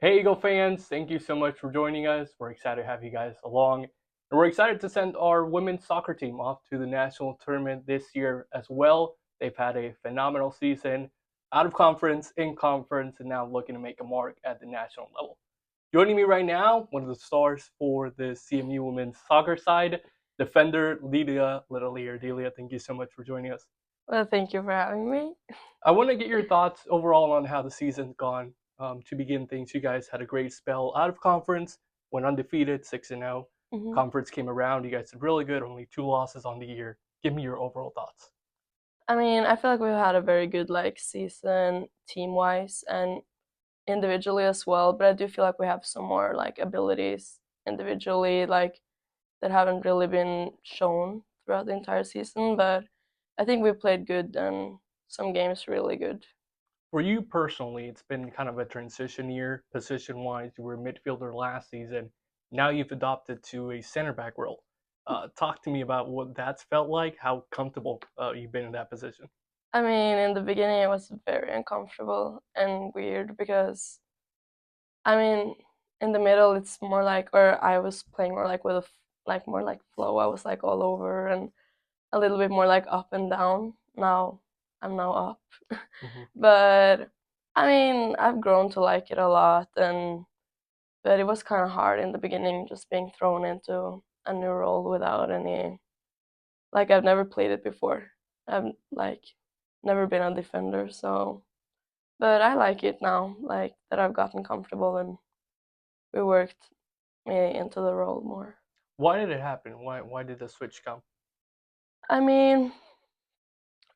Hey, Eagle fans, thank you so much for joining us. We're excited to have you guys along. And we're excited to send our women's soccer team off to the national tournament this year as well. They've had a phenomenal season out of conference, in conference, and now looking to make a mark at the national level. Joining me right now, one of the stars for the CMU women's soccer side, defender Lelia Littleyer. Delia, thank you so much for joining us. Well, thank you for having me. I want to get your thoughts overall on how the season's gone. To begin things, you guys had a great spell out of conference, went undefeated, 6-0. hmm Conference came around, you guys did really good, only two losses on the year. Give me your overall thoughts. I mean, I feel like we've had a very good season team wise and individually as well, but I do feel like we have some more abilities individually that haven't really been shown throughout the entire season, but I think we played good and some games really good. For you personally, it's been kind of a transition year, position wise. You were a midfielder last season. Now you've adopted to a center back role. Talk to me about what that's felt like, how comfortable you've been in that position. I mean, in the beginning it was very uncomfortable and weird because I mean, in the middle, it's more like, or I was playing more like with more like flow. I was like all over and a little bit more like up and down. Now I'm now up, Mhm. but I mean, I've grown to like it a lot, and but it was kind of hard in the beginning, just being thrown into a new role without any I've never played it before. I've never been a defender, so but I like it now, like that I've gotten comfortable and we worked me into the role more. Why did it happen? Why did the switch come? I mean,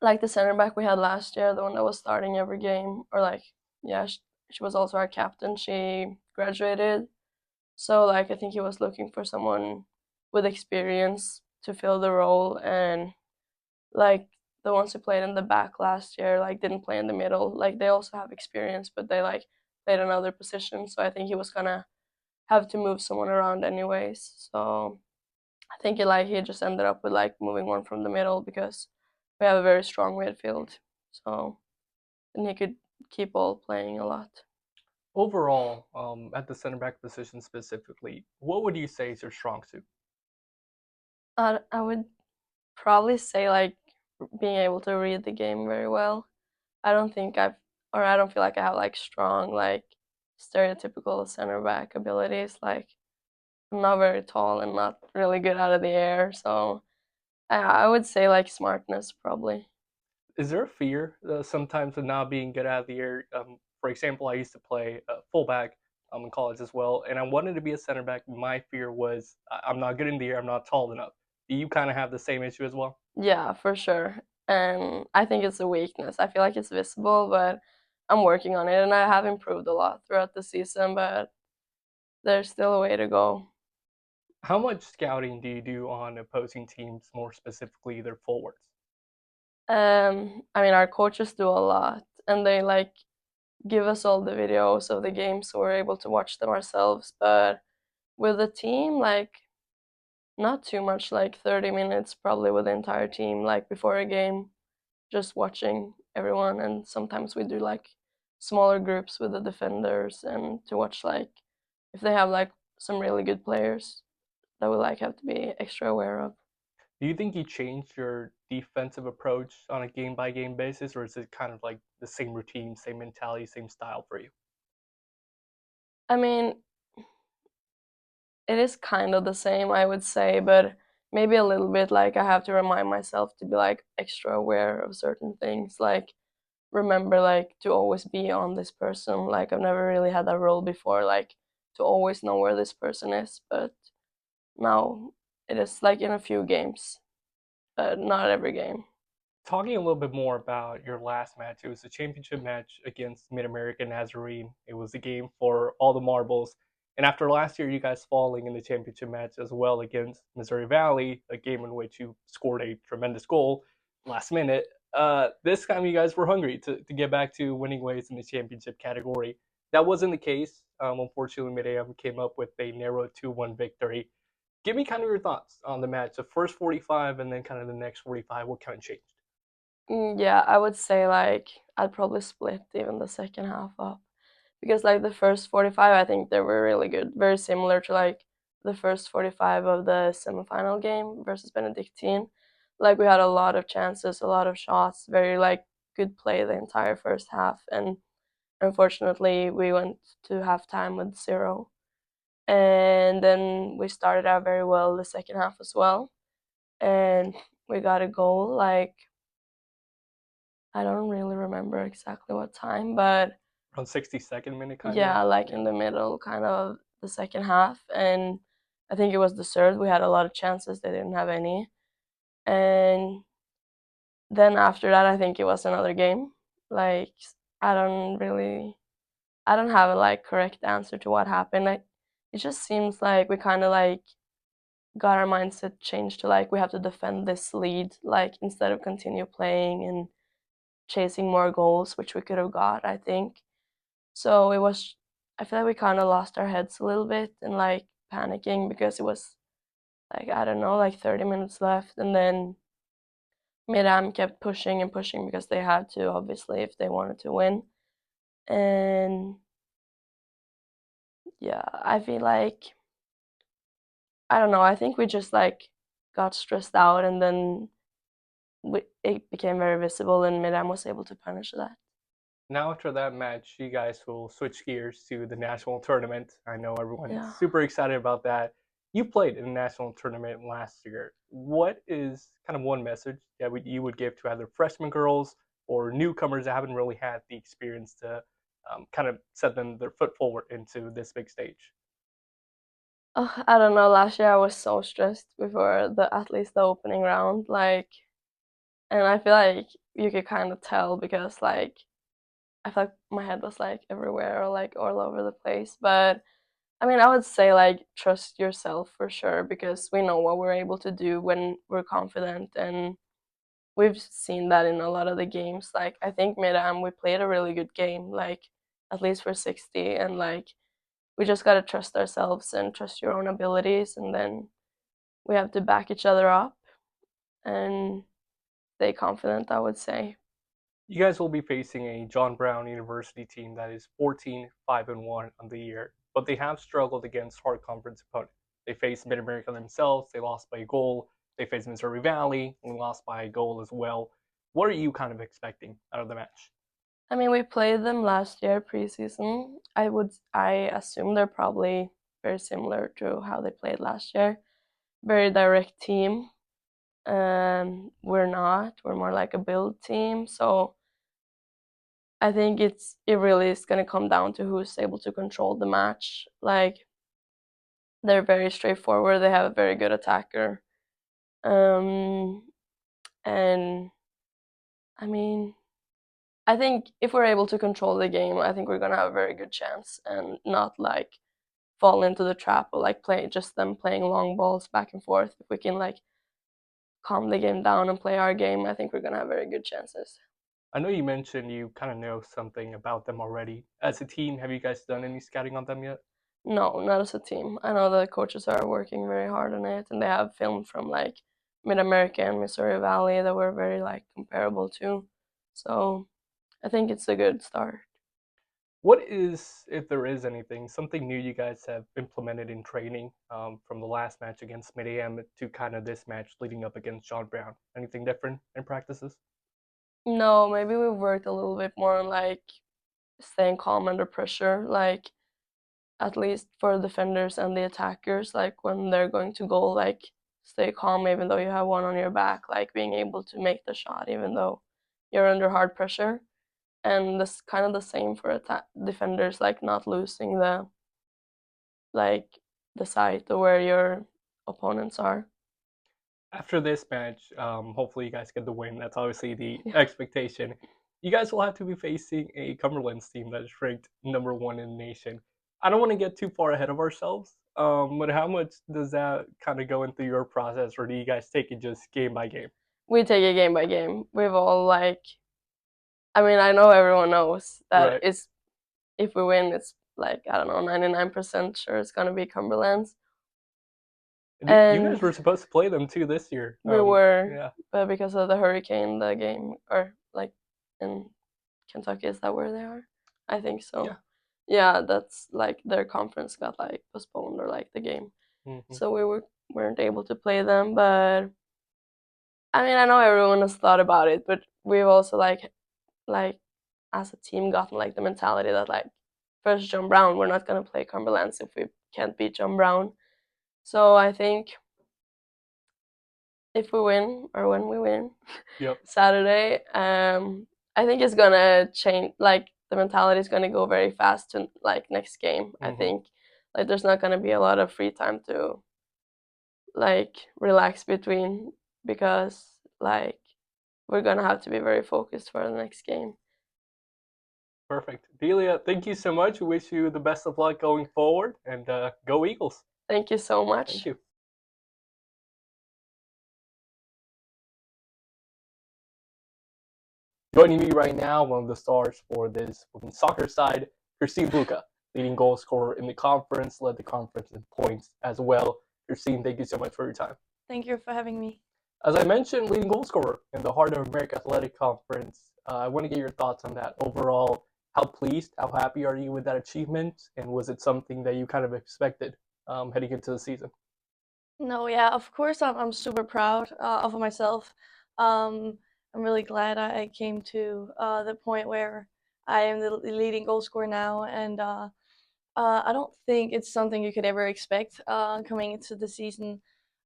like the center back we had last year, the one that was starting every game, or yeah, she was also our captain. She graduated, so I think he was looking for someone with experience to fill the role, and like the ones who played in the back last year, didn't play in the middle. Like they also have experience, but they played another position. So I think he was gonna have to move someone around anyways. So I think he just ended up with moving one from the middle because we have a very strong midfield. So and he could keep all playing a lot. Overall, at the center back position specifically, what would you say is your strong suit? I would probably say being able to read the game very well. I don't think I don't feel like I have strong stereotypical center back abilities. I'm not very tall and not really good out of the air, so I would say smartness probably. Is there a fear sometimes of not being good out of the air? For example, I used to play fullback in college as well, and I wanted to be a center back. My fear was I'm not good in the air. I'm not tall enough. Do you kind of have the same issue as well? Yeah, for sure. And I think it's a weakness. I feel like it's visible, but I'm working on it and I have improved a lot throughout the season, but there's still a way to go. How much scouting do you do on opposing teams, more specifically their forwards? I mean, our coaches do a lot and they give us all the videos of the games so we're able to watch them ourselves. But with the team, not too much, 30 minutes probably with the entire team, before a game, just watching everyone. And sometimes we do smaller groups with the defenders and to watch if they have some really good players that we have to be extra aware of. Do you think you changed your defensive approach on a game by game basis, or is it kind of like the same routine, same mentality, same style for you? I mean, it is kind of the same, I would say, but maybe a little bit I have to remind myself to be extra aware of certain things, remember to always be on this person. I've never really had that role before, to always know where this person is, but now it is in a few games, but not every game. Talking a little bit more about your last match, it was a championship match against Mid America Nazarene. It was a game for all the marbles. And after last year, you guys falling in the championship match as well against Missouri Valley, a game in which you scored a tremendous goal last minute. This time, you guys were hungry to get back to winning ways in the championship category. That wasn't the case. Unfortunately, Mid Am came up with a narrow 2-1 victory. Give me kind of your thoughts on the match, the first 45 and then kind of the next 45. What kind of changed? Yeah, I would say I'd probably split even the second half up because like the first 45, I think they were really good, very similar to like the first 45 of the semifinal game versus Benedictine. Like we had a lot of chances, a lot of shots, very like good play the entire first half, and unfortunately we went to halftime with 0. And then we started out very well the second half as well, and we got a goal like I don't really remember exactly what time, but Around 62nd minute, kind of. yeah, like Yeah. in the middle kind of the second half, and I think it was deserved. We had a lot of chances, they didn't have any. And then after that, I think it was another game. Like I don't really I don't have a like correct answer to what happened. Like it just seems like we kind of like got our mindset changed to like we have to defend this lead like instead of continue playing and chasing more goals, which we could have got, I think. So it was, I feel like we kind of lost our heads a little bit and like panicking because it was like, I don't know, like 30 minutes left. And then Miram kept pushing and pushing because they had to, obviously, if they wanted to win. And yeah, I feel like, I don't know, I think we just like got stressed out and then it became very visible and Miram was able to punish that. Now, after that match, you guys will switch gears to the national tournament. I know everyone's Yeah. super excited about that. You played in the national tournament last year. What is kind of one message that you would give to either freshman girls or newcomers that haven't really had the experience to kind of set them their foot forward into this big stage? I don't know. Last year I was so stressed before the at least the opening round, like, and I feel like you could kind of tell because like I feel like my head was like everywhere or like all over the place. But I mean, I would say like trust yourself for sure because we know what we're able to do when we're confident, and we've seen that in a lot of the games. Like I think Miram, we played a really good game, like at least for 60, and like we just gotta trust ourselves and trust your own abilities, and then we have to back each other up and stay confident, I would say. You guys will be facing a John Brown University team that is 14-5-1 on the year, but they have struggled against hard conference opponents. They faced Mid America themselves, they lost by a goal. They faced Missouri Valley and lost by a goal as well. What are you kind of expecting out of the match? I mean, we played them last year preseason. I assume they're probably very similar to how they played last year. Very direct team. We're not. We're more like a build team. So I think it really is gonna come down to who's able to control the match. Like they're very straightforward. They have a very good attacker. Um, and I mean, I think if we're able to control the game, I think we're gonna have a very good chance and not like fall into the trap of like play just them playing long balls back and forth. If we can like calm the game down and play our game, I think we're gonna have very good chances. I know you mentioned you kind of know something about them already. As a team, have you guys done any scouting on them yet? No, not as a team. I know the coaches are working very hard on it, and they have film from like Mid America and Missouri Valley that were very like comparable too. So I think it's a good start. What is, if there is anything, something new you guys have implemented in training from the last match against Mid AM to kind of this match leading up against John Brown? Anything different in practices? No, maybe we've worked a little bit more on like staying calm under pressure, like at least for defenders and the attackers, like when they're going to goal, like stay calm even though you have one on your back, like being able to make the shot even though you're under hard pressure. And this kind of the same for defenders, like not losing like the sight of where your opponents are. After this match, hopefully you guys get the win. That's obviously the Yeah. expectation. You guys will have to be facing a Cumberland's team that is ranked #1 in the nation. I don't want to get too far ahead of ourselves, but how much does that kind of go into your process, or do you guys take it just game by game? We take it game by game. We've all like, I mean, I know everyone knows that Right. it's if we win, it's like I don't know, 99% sure it's gonna be Cumberland's. And you guys And were supposed to play them too this year. we were, Yeah. but because of the hurricane, the game or like in Kentucky, is that where they are? I think Yeah. so. yeah, that's like their conference got like postponed or like the game, Hmm. so weren't able to play them. But I mean, I know everyone has thought about it, but we've also like as a team gotten like the mentality that like first John Brown, we're not gonna play Cumberlands if we can't beat John Brown. So I think if we win or when we win Yep. Saturday, I think it's gonna change. Like the mentality is gonna go very fast to like next game. I Hmm. think like there's not gonna be a lot of free time to like relax between because like we're gonna have to be very focused for the next game. Perfect. Delia, thank you so much. We wish you the best of luck going forward, and go Eagles. Thank you so Thank much. you. Joining me right now, one of the stars for this women's soccer side, Christine Luca, leading goal scorer in the conference, led the conference in points as well. Christine, thank you so much for your time. Thank you for having me. As I mentioned, leading goal scorer in the Heart of America Athletic Conference. I want to get your thoughts on that. Overall, how pleased, how happy are you with that achievement? And was it something that you kind of expected heading into the season? No, yeah, of course, I'm super proud of myself. Um, I'm really glad I came to the point where I am the leading goal scorer now, and I don't think it's something you could ever expect coming into the season.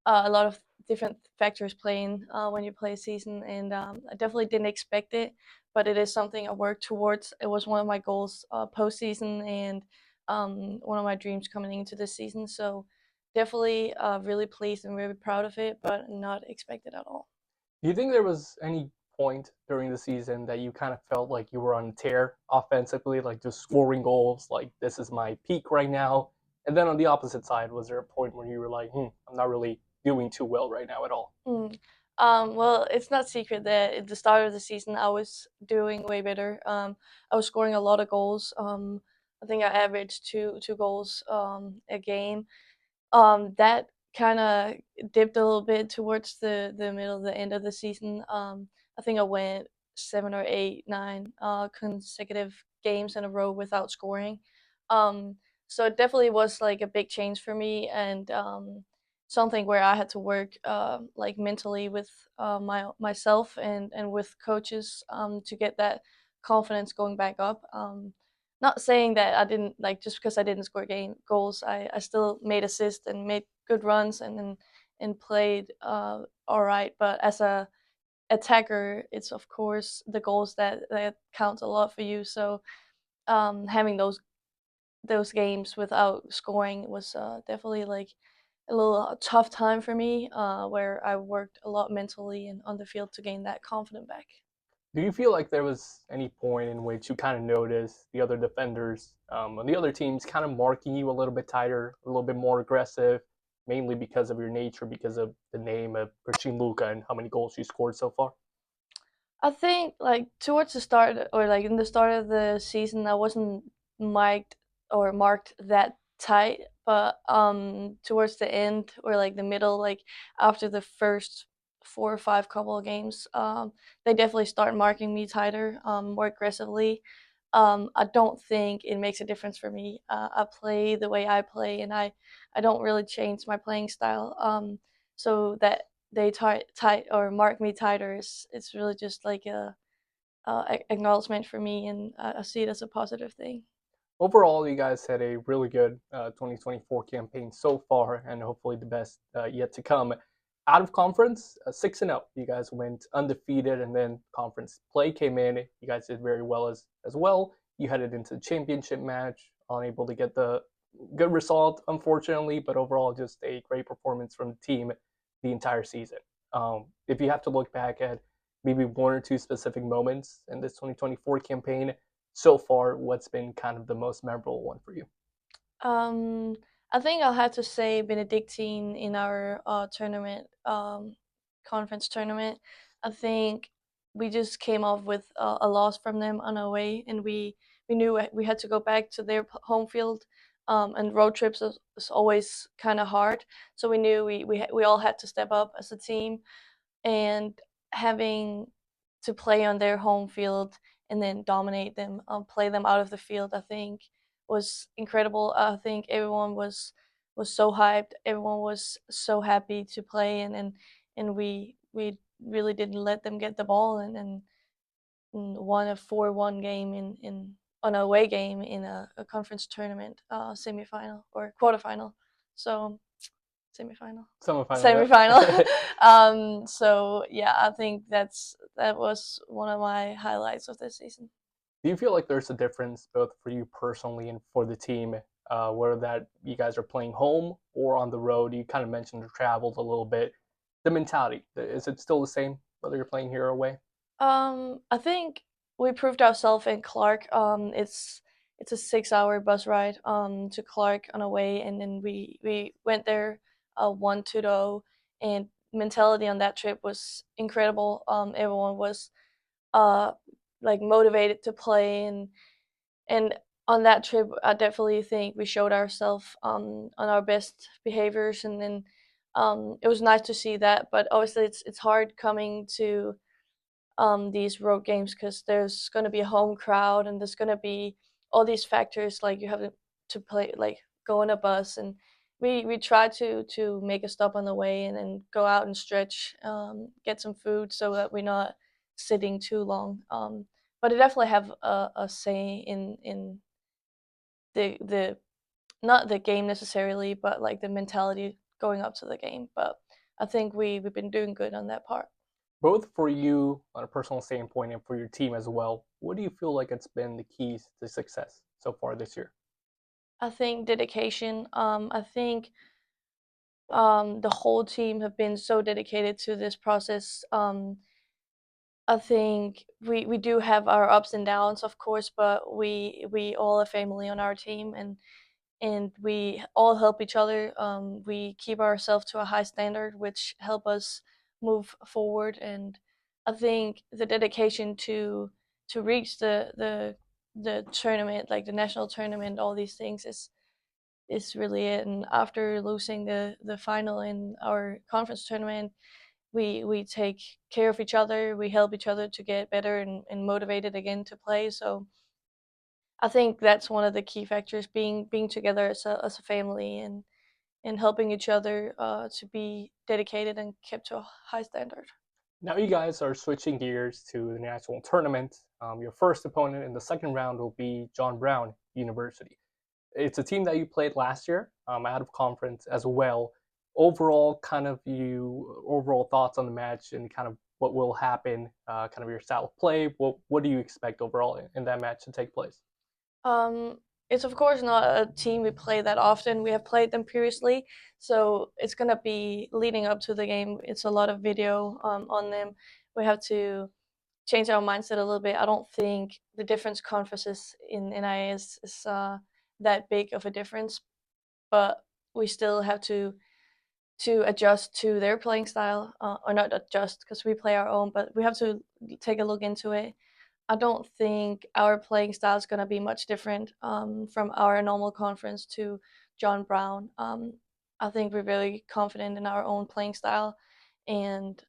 A lot of different factors playing when you play a season, and I definitely didn't expect it, but it is something I worked towards. It was one of my goals postseason and one of my dreams coming into this season. So definitely really pleased and really proud of it, but not expected at all. Do you think there was any point during the season that you kind of felt like you were on a tear offensively, like just scoring goals, like this is my peak right now? And then on the opposite side, was there a point where you were like, I'm not really doing too well right now at all? Mm. Well, it's not secret that at the start of the season I was doing way better. I was scoring a lot of goals. I think I averaged two goals a game. That kind of dipped a little bit towards the middle, the end of the season. I think I went 7 or 8, 9 consecutive games in a row without scoring. Um, so it definitely was like a big change for me, and something where I had to work like mentally with myself and with coaches to get that confidence going back up. Not saying that I didn't like just because I didn't score game goals, I still made assists and made good runs and played all right. But as a attacker, it's of course the goals that count a lot for you. So having those games without scoring was definitely like a little tough time for me, where I worked a lot mentally and on the field to gain that confidence back. Do you feel like there was any point in which you kind of noticed the other defenders on the other teams kind of marking you a little bit tighter, a little bit more aggressive, mainly because of your nature, because of the name of Christine Luca and how many goals you scored so far? I think like towards the start or like in the start of the season, I wasn't mic'd or marked that tight, but towards the end or like the middle, like after the first 4 or 5 couple of games, they definitely start marking me tighter, more aggressively. I don't think it makes a difference for me. I play the way I play, and I don't really change my playing style. So that they tight or mark me tighter is it's really just like a acknowledgement for me, and I see it as a positive thing. Overall, you guys had a really good 2024 campaign so far, and hopefully the best yet to come. Out of conference, 6-0. You guys went undefeated, and then conference play came in. You guys did very well as well. You headed into the championship match, unable to get the good result, unfortunately, but overall, just a great performance from the team the entire season. If you have to look back at maybe one or two specific moments in this 2024 campaign, so far, what's been kind of the most memorable one for you? Um, I think I'll have to say Benedictine in our tournament, conference tournament. I think we just came off with a loss from them on our way, and we knew we had to go back to their home field. And road trips is always kind of hard, so we knew we all had to step up as a team, and having to play on their home field and then dominate them, play them out of the field, I think was incredible. I think everyone was so hyped. Everyone was so happy to play, and we really didn't let them get the ball, and won a 4-1 game in on a away game in a conference tournament semifinal or quarterfinal. So semifinal. Semifinal, Semifinal. yeah. So yeah, I think that was one of my highlights of this season. Do you feel like there's a difference both for you personally and for the team, whether that you guys are playing home or on the road? You kind of mentioned the travels a little bit. The mentality, is it still the same whether you're playing here or away? I think we proved ourselves in Clark. It's a 6-hour bus ride to Clark on a way, and then we went there 1-0, and mentality on that trip was incredible. Everyone was uh like motivated to play, and on that trip I definitely think we showed ourselves on our best behaviors, and then it was nice to see that. But obviously it's hard coming to these road games because there's going to be a home crowd, and there's going to be all these factors, like you have to play, like go on a bus, and we try to make a stop on the way, and then go out and stretch, get some food so that we're not sitting too long. But it definitely have a say in the not the game necessarily, but like the mentality going up to the game. But I think we've been doing good on that part. Both for you on a personal standpoint and for your team as well, what do you feel like it's been the keys to success so far this year? I think dedication. I think the whole team have been so dedicated to this process. I think we do have our ups and downs, of course, but we all a family on our team, and we all help each other. We keep ourselves to a high standard, which help us move forward. And I think the dedication to reach the tournament, like the national tournament, all these things is really it. And after losing the final in our conference tournament, we take care of each other. We help each other to get better and motivated again to play. So I think that's one of the key factors, being together as a family, and helping each other to be dedicated and kept to a high standard. Now you guys are switching gears to the national tournament. Your first opponent in the second round will be John Brown University. It's a team that you played last year, out of conference as well. Overall, overall thoughts on the match and kind of what will happen, kind of your style of play. What do you expect overall in that match to take place? Um, it's of course not a team we play that often. We have played them previously, so it's gonna be leading up to the game. It's a lot of video on them. We have to change our mindset a little bit. I don't think the difference conferences in NIA is that big of a difference, but we still have to adjust to their playing style, or not adjust because we play our own, but we have to take a look into it. I don't think our playing style is going to be much different from our normal conference to John Brown. I think we're very confident in our own playing style, and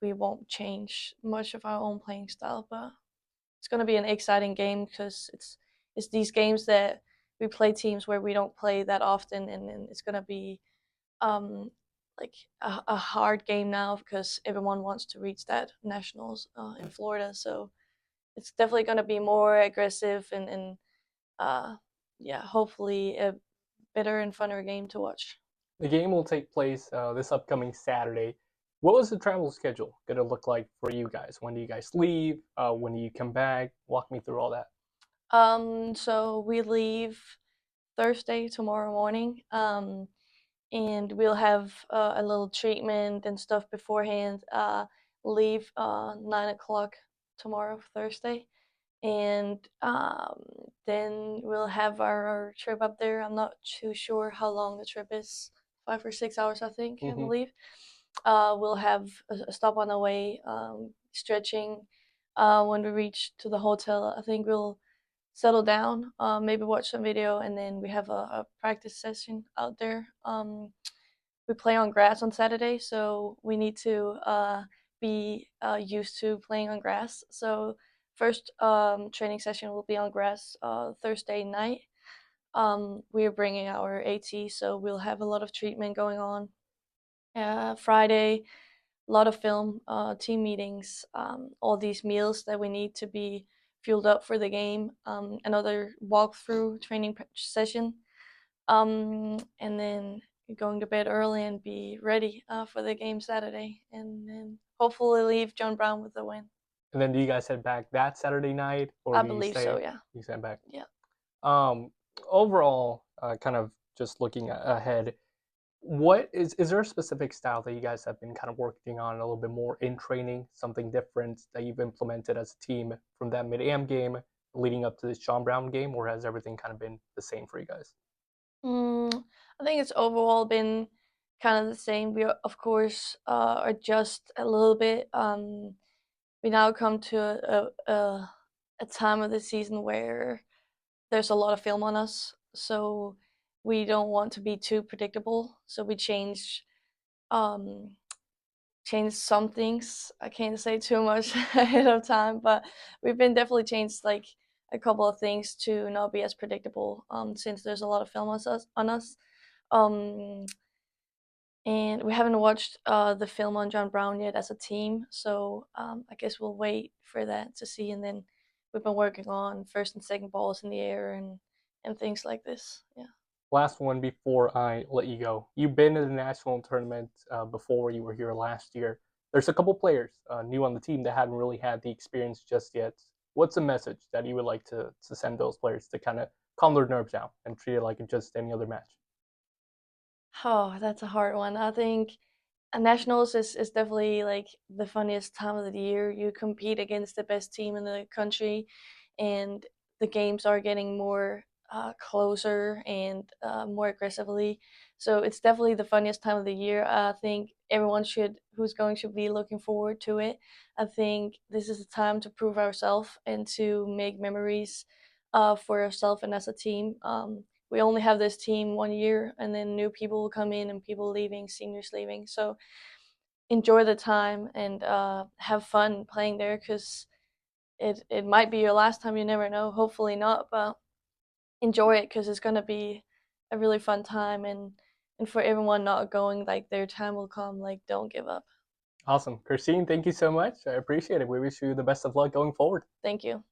we won't change much of our own playing style. But it's going to be an exciting game because it's these games that we play teams where we don't play that often, and it's going to be um, like a hard game now because everyone wants to reach that nationals in Florida. So it's definitely going to be more aggressive, and uh, yeah, hopefully a better and funner game to watch. The game will take place this upcoming Saturday. What was the travel schedule going to look like for you guys? When do you guys leave? When do you come back? Walk me through all that. So we leave Thursday tomorrow morning, and we'll have a little treatment and stuff beforehand. Leave 9 o'clock tomorrow, Thursday, and then we'll have our trip up there. I'm not too sure how long the trip is, 5 or 6 hours, I think, I Mm-hmm. believe. We'll have a stop on the way, stretching. When we reach to the hotel, I think we'll settle down, maybe watch some video, and then we have a practice session out there. We play on grass on Saturday, so we need to be used to playing on grass. So first training session will be on grass Thursday night, We are bringing our AT, so we'll have a lot of treatment going on. Friday, a lot of film, team meetings, all these meals that we need to be fueled up for the game, another walkthrough training session, and then going to bed early and be ready for the game Saturday, and then hopefully leave John Brown with a win. And then do you guys head back that Saturday night, or I do you believe stay? so, yeah. You head back. Yeah. Overall, kind of just looking ahead, what is there a specific style that you guys have been kind of working on a little bit more in training, something different that you've implemented as a team from that mid-am game leading up to this John Brown game, or has everything kind of been the same for you guys? I think it's overall been kind of the same. We, of course, adjust a little bit. We now come to a time of the season where there's a lot of film on us, so we don't want to be too predictable. So we um, change some things. I can't say too much ahead of time, but we've been definitely changed like a couple of things to not be as predictable. Since there's a lot of film on us. Um, and we haven't watched the film on John Brown yet as a team, so I guess we'll wait for that to see. And then we've been working on first and second balls in the air and things like this. Yeah. Last one before I let you go. You've been in the national tournament before. You were here last year. There's a couple players new on the team that hadn't really had the experience just yet. What's a message that you would like to send those players to kind of calm their nerves down and treat it like just any other match? Oh, that's a hard one. I think nationals is definitely like the funniest time of the year. You compete against the best team in the country, and the games are getting more closer and more aggressively. So it's definitely the funniest time of the year. I think everyone who's going should be looking forward to it. I think this is a time to prove ourselves and to make memories for ourselves and as a team. We only have this team 1 year, and then new people will come in and people leaving, seniors leaving. So enjoy the time and have fun playing there, because it might be your last time. You never know. Hopefully not, but enjoy it because it's gonna be a really fun time. And for everyone not going, like their time will come. Like don't give up. Awesome. Christine, thank you so much. I appreciate it. We wish you the best of luck going forward. Thank you.